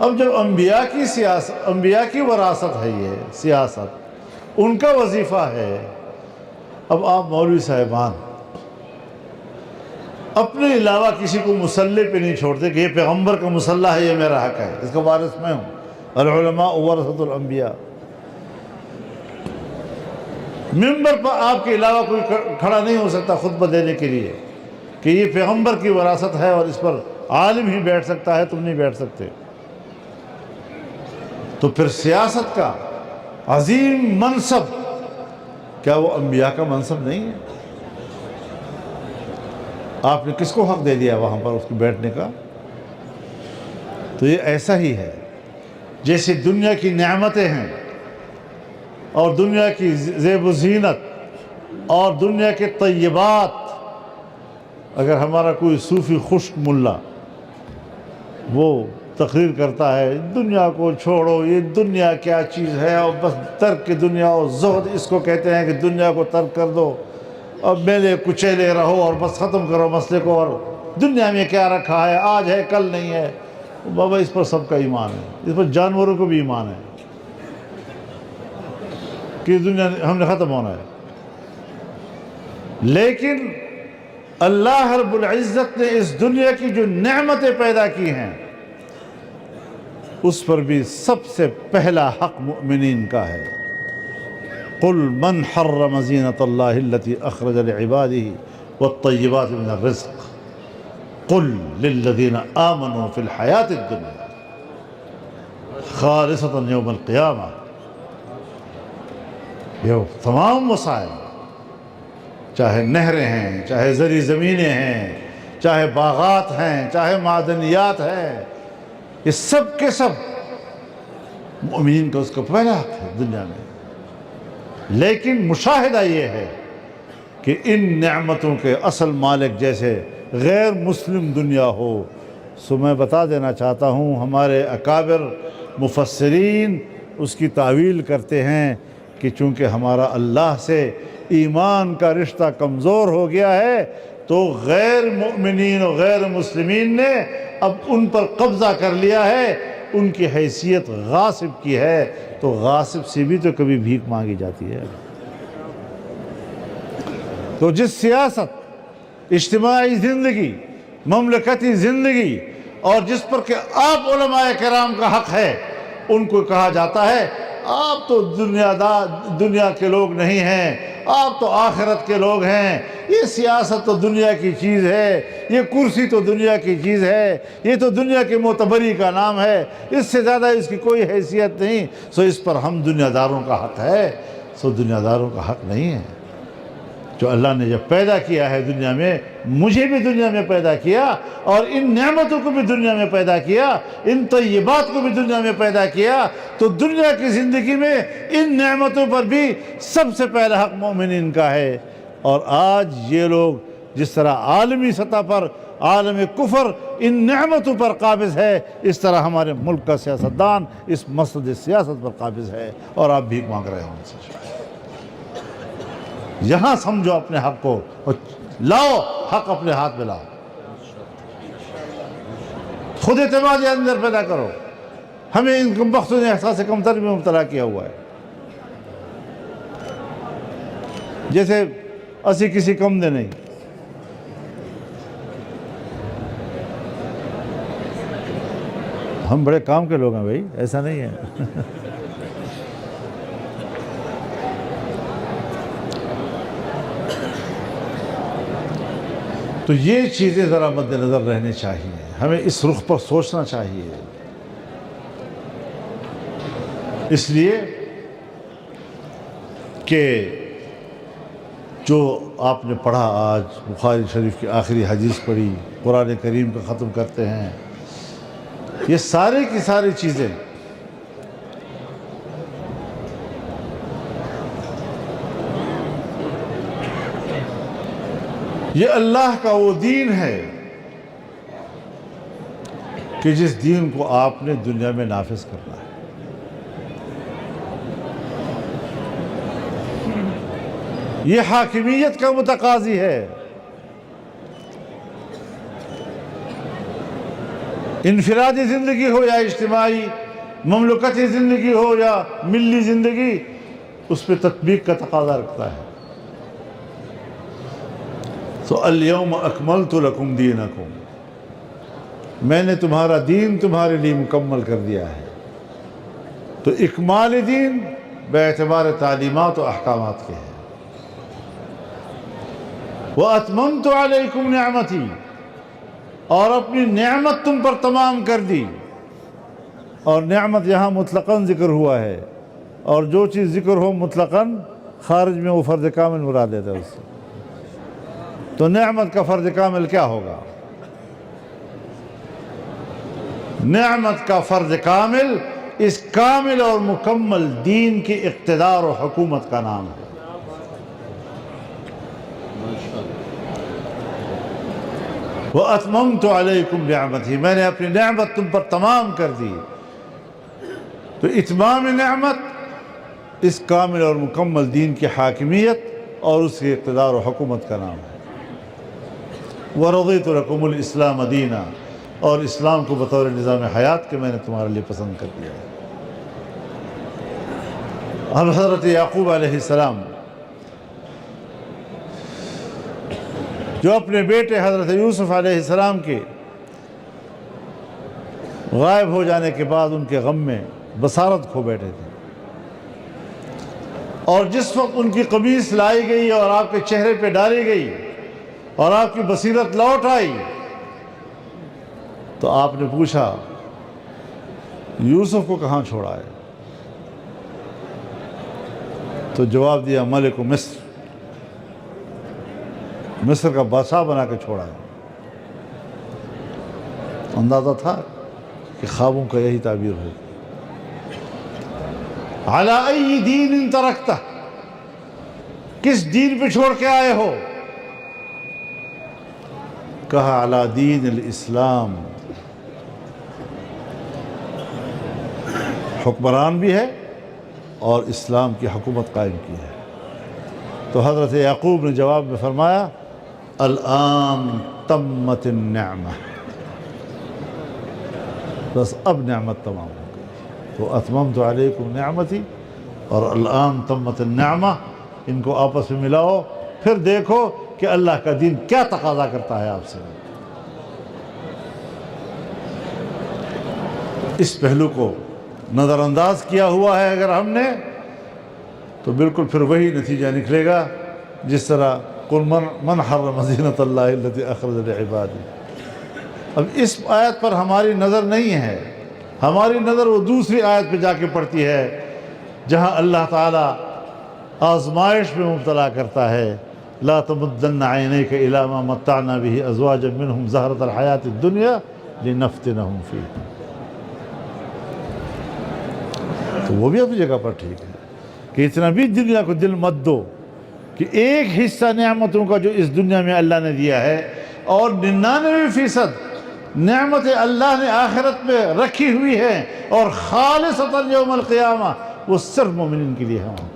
اب جب انبیاء کی وراثت ہے، یہ سیاست ان کا وظیفہ ہے، اب آپ مولوی صاحبان اپنے علاوہ کسی کو مسلح پہ نہیں چھوڑتے کہ یہ پیغمبر کا مسلح ہے، یہ میرا حق ہے، اس کا وارث میں ہوں۔ العلماء ورثۃ الانبیاء۔ منبر پر آپ کے علاوہ کوئی کھڑا نہیں ہو سکتا خطبہ دینے کے لیے کہ یہ پیغمبر کی وراثت ہے اور اس پر عالم ہی بیٹھ سکتا ہے، تم نہیں بیٹھ سکتے۔ تو پھر سیاست کا عظیم منصب کیا وہ انبیاء کا منصب نہیں ہے؟ آپ نے کس کو حق دے دیا وہاں پر اس کے بیٹھنے کا؟ تو یہ ایسا ہی ہے جیسے دنیا کی نعمتیں ہیں اور دنیا کی زیب و زینت اور دنیا کے طیبات، اگر ہمارا کوئی صوفی خشک ملا وہ تقریر کرتا ہے دنیا کو چھوڑو، یہ دنیا کیا چیز ہے، اور بس ترک دنیا اور زہد اس کو کہتے ہیں کہ دنیا کو ترک کر دو اور میلے کچیلے رہو اور بس ختم کرو مسئلے کو، اور دنیا میں کیا رکھا ہے، آج ہے کل نہیں ہے۔ بابا اس پر سب کا ایمان ہے، اس پر جانوروں کو بھی ایمان ہے کہ دنیا ہم نے ختم ہونا ہے۔ لیکن اللہ رب العزت نے اس دنیا کی جو نعمتیں پیدا کی ہیں اس پر بھی سب سے پہلا حق مؤمنین کا ہے۔ قل من حرم زینت اللہ التي اخرج لعباده والطیبات من الرزق قل للذین آمنوا فی الحیات الدنیا خالصۃ یوم القیامہ. یہ تمام وسائل، چاہے نہریں ہیں، چاہے زرعی زمینیں ہیں، چاہے باغات ہیں، چاہے معدنیات ہیں، یہ سب کے سب مومنین کا اس کا پہلا حق ہے دنیا میں. لیکن مشاہدہ یہ ہے کہ ان نعمتوں کے اصل مالک جیسے غیر مسلم دنیا ہو. سو میں بتا دینا چاہتا ہوں، ہمارے اکابر مفسرین اس کی تعویل کرتے ہیں کہ چونکہ ہمارا اللہ سے ایمان کا رشتہ کمزور ہو گیا ہے تو غیر مؤمنین و غیر مسلمین نے اب ان پر قبضہ کر لیا ہے، ان کی حیثیت غاصب کی ہے. تو غاصب سے بھی تو کبھی بھیک مانگی جاتی ہے. تو جس سیاست، اجتماعی زندگی، مملکتی زندگی اور جس پر کہ آپ علماء کرام کا حق ہے، ان کو کہا جاتا ہے آپ تو دنیا کے لوگ نہیں ہیں، آپ تو آخرت کے لوگ ہیں. یہ سیاست تو دنیا کی چیز ہے، یہ کرسی تو دنیا کی چیز ہے، یہ تو دنیا کے معتبری کا نام ہے، اس سے زیادہ اس کی کوئی حیثیت نہیں. سو اس پر ہم دنیا داروں کا حق ہے. سو دنیا داروں کا حق نہیں ہے. جو اللہ نے جب پیدا کیا ہے دنیا میں، مجھے بھی دنیا میں پیدا کیا اور ان نعمتوں کو بھی دنیا میں پیدا کیا، ان طیبات کو بھی دنیا میں پیدا کیا، تو دنیا کی زندگی میں ان نعمتوں پر بھی سب سے پہلا حق مومنین کا ہے. اور آج یہ لوگ جس طرح عالمی سطح پر عالم کفر ان نعمتوں پر قابض ہے، اس طرح ہمارے ملک کا سیاستدان اس مسجد سیاست پر قابض ہے اور آپ بھیک مانگ رہے ہوں ان سے. یہاں سمجھو اپنے حق کو، لاؤ حق اپنے ہاتھ میں لاؤ، خود اعتمادی اندر پیدا کرو. ہمیں ان کمبختوں نے احساس کمتری میں مبتلا کیا ہوا ہے، جیسے اسی کسی کم دے نہیں. ہم بڑے کام کے لوگ ہیں بھائی، ایسا نہیں ہے. تو یہ چیزیں ذرا مد نظر رہنی چاہیے، ہمیں اس رخ پر سوچنا چاہیے. اس لیے کہ جو آپ نے پڑھا آج، بخاری شریف کی آخری حدیث پڑھی، قرآن کریم کا ختم کرتے ہیں، یہ ساری کی ساری چیزیں یہ اللہ کا وہ دین ہے کہ جس دین کو آپ نے دنیا میں نافذ کرنا ہے. یہ حاکمیت کا متقاضی ہے. انفرادی زندگی ہو یا اجتماعی، مملکتی زندگی ہو یا ملی زندگی، اس پہ تطبیق کا تقاضا رکھتا ہے. تو الیوم اکملت لکم دینکم، میں نے تمہارا دین تمہارے لیے مکمل کر دیا ہے. تو اکمال دین بے اعتبار تعلیمات و احکامات کے ہیں. وَأَتْمَمْتُ عَلَيْكُمْ نِعْمَتِي، اور اپنی نعمت تم پر تمام کر دی. اور نعمت یہاں مطلقاً ذکر ہوا ہے، اور جو چیز ذکر ہو مطلقاً خارج میں وہ فرض کامل مراد دیتا ہے اس سے. تو نعمت کا فرض کامل کیا ہوگا؟ نعمت کا فرض کامل اس کامل اور مکمل دین کی اقتدار و حکومت کا نام ہے. وَأَتْمَمْتُ عَلَيْكُمْ نِعْمَتِي، میں نے اپنی نعمت تم پر تمام کر دی. تو اتمام نعمت اس کامل اور مکمل دین کی حاکمیت اور اس کی اقتدار و حکومت کا نام ہے. وَرَضِيتُ لَكُمُ الْإِسْلَامَ دِينًا، اور اسلام کو بطور نظام حیات کے میں نے تمہارے لیے پسند کر دیا ہے. اب حضرت یعقوب علیہ السلام جو اپنے بیٹے حضرت یوسف علیہ السلام کے غائب ہو جانے کے بعد ان کے غم میں بصارت کھو بیٹھے تھے، اور جس وقت ان کی قمیص لائی گئی اور آپ کے چہرے پہ ڈالی گئی اور آپ کی بصیرت لوٹ آئی، تو آپ نے پوچھا یوسف کو کہاں چھوڑا ہے؟ تو جواب دیا ملک مصر، مصر کا بادشاہ بنا کے چھوڑا ہے۔ اندازہ تھا کہ خوابوں کا یہی تعبیر ہو۔ علی ای دین ترکتہ، کس دین پہ چھوڑ کے آئے ہو؟ کہا علی دین الاسلام، حکمران بھی ہے اور اسلام کی حکومت قائم کی ہے۔ تو حضرت یعقوب نے جواب میں فرمایا الآن تمت النعمہ، بس اب نعمت تمام ہو گئی۔ تو اتممت علیکم نعمتی اور الآن تمت النعمہ، ان کو آپس میں ملاؤ، پھر دیکھو کہ اللہ کا دین کیا تقاضا کرتا ہے آپ سے۔ اس پہلو کو نظر انداز کیا ہوا ہے اگر ہم نے، تو بالکل پھر وہی نتیجہ نکلے گا جس طرح قل من حرم زینۃ اللہ التی اخرج لعبادہ۔ اب اس آیت پر ہماری نظر نہیں ہے، ہماری نظر وہ دوسری آیت پہ جا کے پڑتی ہے جہاں اللہ تعالیٰ آزمائش میں مبتلا کرتا ہے لا تمدن عینیک الی ما متعنا به ازواجا منہم زہرۃ الحیاۃ الدنیا لنفتنہم فیہ۔ تو وہ بھی اپنی جگہ پر ٹھیک ہے کہ اتنا بھی دنیا کو دل مت دو کہ ایک حصہ نعمتوں کا جو اس دنیا میں اللہ نے دیا ہے اور 99% نعمت اللہ نے آخرت میں رکھی ہوئی ہے اور خالصتاً یوم القیامہ وہ صرف مومنین کے لیے ہے وہاں پر۔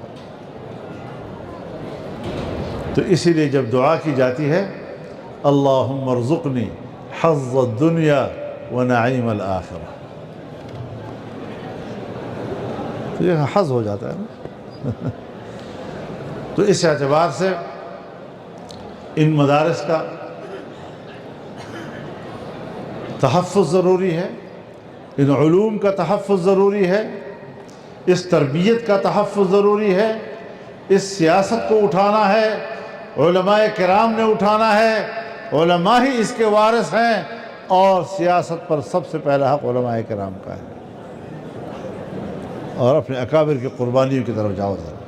تو اسی لیے جب دعا کی جاتی ہے اللہم ارزقنی حظ الدنیا ونعیم الآخرہ، تو یہ حظ ہو جاتا ہے نا۔ تو اس اعتبار سے ان مدارس کا تحفظ ضروری ہے، ان علوم کا تحفظ ضروری ہے، اس تربیت کا تحفظ ضروری ہے، اس سیاست کو اٹھانا ہے، علماء کرام نے اٹھانا ہے، علماء ہی اس کے وارث ہیں، اور سیاست پر سب سے پہلا حق علماء کرام کا ہے۔ اور اپنے اکابر کی قربانیوں کی طرف جاؤ ذرا،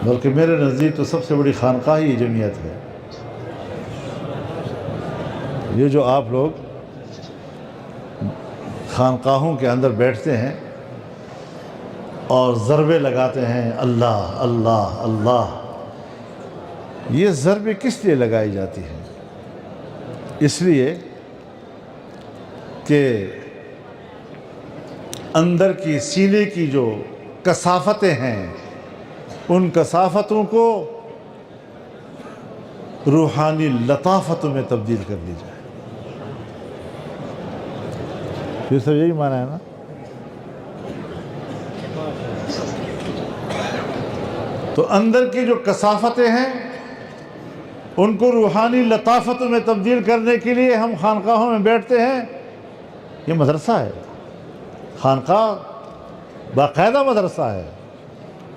بلکہ میرے نزدیک تو سب سے بڑی خانقاہ یہ جمعیت ہے۔ یہ جو آپ لوگ خانقاہوں کے اندر بیٹھتے ہیں اور ضربے لگاتے ہیں اللہ اللہ اللہ، یہ ضربے کس لیے لگائی جاتی ہیں؟ اس لیے کہ اندر کی سینے کی جو کثافتیں ہیں ان کثافتوں کو روحانی لطافتوں میں تبدیل کر دی جائے۔ پھر سب یہی معنی ہے نا؟ تو اندر کی جو کثافتیں ہیں ان کو روحانی لطافتوں میں تبدیل کرنے کے لیے ہم خانقاہوں میں بیٹھتے ہیں۔ یہ مدرسہ ہے، خانقاہ باقاعدہ مدرسہ ہے،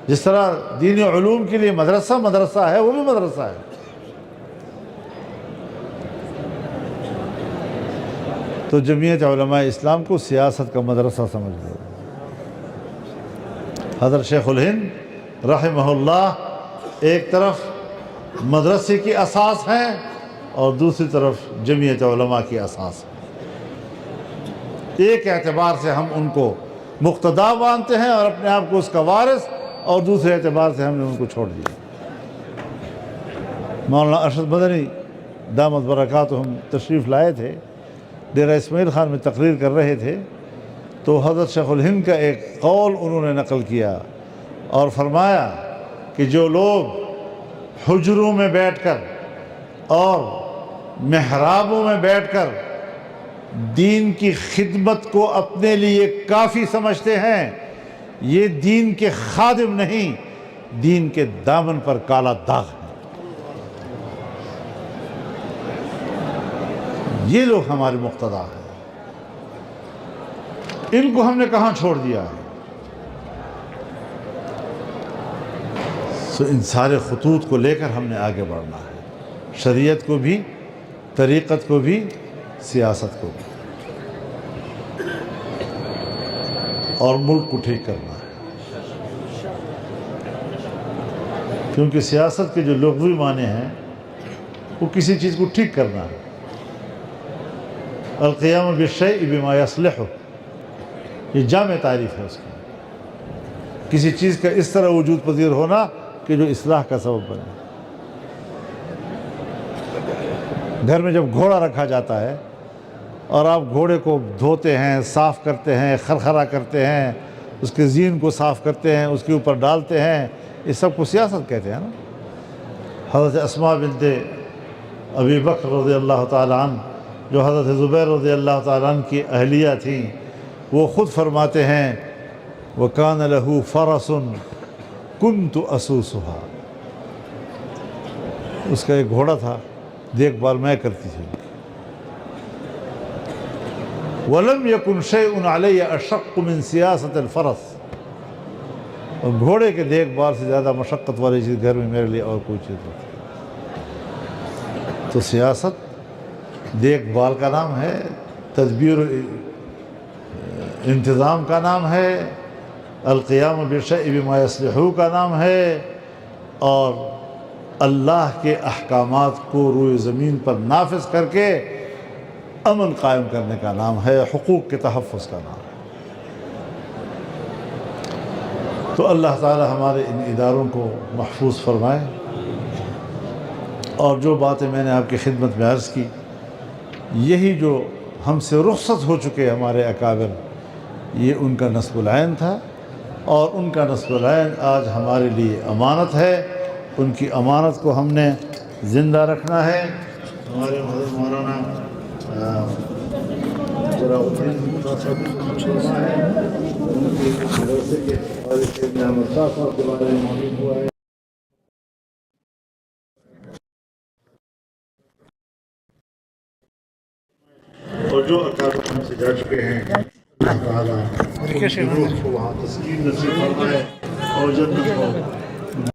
جس طرح دینی علوم کے لیے مدرسہ ہے، وہ بھی مدرسہ ہے۔ تو جمعیت علماء اسلام کو سیاست کا مدرسہ سمجھ لو۔ حضرت شیخ الہند رحمہ اللہ ایک طرف مدرسے کی اساس ہیں اور دوسری طرف جمعیت علماء کی اساس ہے۔ ایک اعتبار سے ہم ان کو مقتدا مانتے ہیں اور اپنے آپ کو اس کا وارث، اور دوسرے اعتبار سے ہم نے ان کو چھوڑ دیا۔ مولانا ارشد مدنی دامت برکاتہم تشریف لائے تھے، ڈیرہ اسماعیل خان میں تقریر کر رہے تھے، تو حضرت شیخ الہند کا ایک قول انہوں نے نقل کیا اور فرمایا کہ جو لوگ حجروں میں بیٹھ کر اور محرابوں میں بیٹھ کر دین کی خدمت کو اپنے لیے کافی سمجھتے ہیں، یہ دین کے خادم نہیں، دین کے دامن پر کالا داغ ہے۔ یہ لوگ ہمارے مقتدا ہیں، ان کو ہم نے کہاں چھوڑ دیا ہے؟ تو ان سارے خطوط کو لے کر ہم نے آگے بڑھنا ہے، شریعت کو بھی، طریقت کو بھی، سیاست کو اور ملک کو ٹھیک کرنا ہے، کیونکہ سیاست کے جو لغوی معنی ہیں وہ کسی چیز کو ٹھیک کرنا ہے۔ القیام بالشیء بما یصلحہ، یہ جامع تعریف ہے اس کی، کسی چیز کا اس طرح وجود پذیر ہونا کہ جو اصلاح کا سبب بنے۔ گھر میں جب گھوڑا رکھا جاتا ہے اور آپ گھوڑے کو دھوتے ہیں، صاف کرتے ہیں، خرخرا کرتے ہیں، اس کے زین کو صاف کرتے ہیں، اس کے اوپر ڈالتے ہیں، اس سب کو سیاست کہتے ہیں نا۔ حضرت اسماء بنت ابی بکر رضی اللہ تعالیٰ عنہ، جو حضرت زبیر رضی اللہ تعالیٰ عنہ کی اہلیہ تھیں، وہ خود فرماتے ہیں وَكَانَ لَهُ فَرَسٌ كُنْتُ أَسُوسُهَا، اس کا ایک گھوڑا تھا، دیکھ بھال میں کرتی تھی۔ وَلَمْ يَكُنْ شَيْءٌ عَلَيَّ أَشَقُّ مِنْ سِيَاسَةِ الْفَرَسِ، اور گھوڑے کے دیکھ بھال سے زیادہ مشقت والی چیز گھر میں میرے لیے اور کوئی چیز نہیں۔ تو سیاست دیکھ بھال کا نام ہے، تدبیر و انتظام کا نام ہے، القیام بالشیء بما یصلحہ کا نام ہے، اور اللہ کے احکامات کو روئے زمین پر نافذ کر کے امن قائم کرنے کا نام ہے، حقوق کے تحفظ کا نام ہے۔ تو اللہ تعالی ہمارے ان اداروں کو محفوظ فرمائے، اور جو باتیں میں نے آپ کی خدمت میں عرض کی، یہی جو ہم سے رخصت ہو چکے ہمارے اکابر، یہ ان کا نصب العین تھا، اور ان کا نصب العین آج ہمارے لیے امانت ہے۔ ان کی امانت کو ہم نے زندہ رکھنا ہے۔ ہمارے مولانا اور جو اکابر ہم سے جا چکے ہیں، اللہ تعالیٰ ان کی روح کو وہاں تسکین نصیب فرمائے اور جنت کو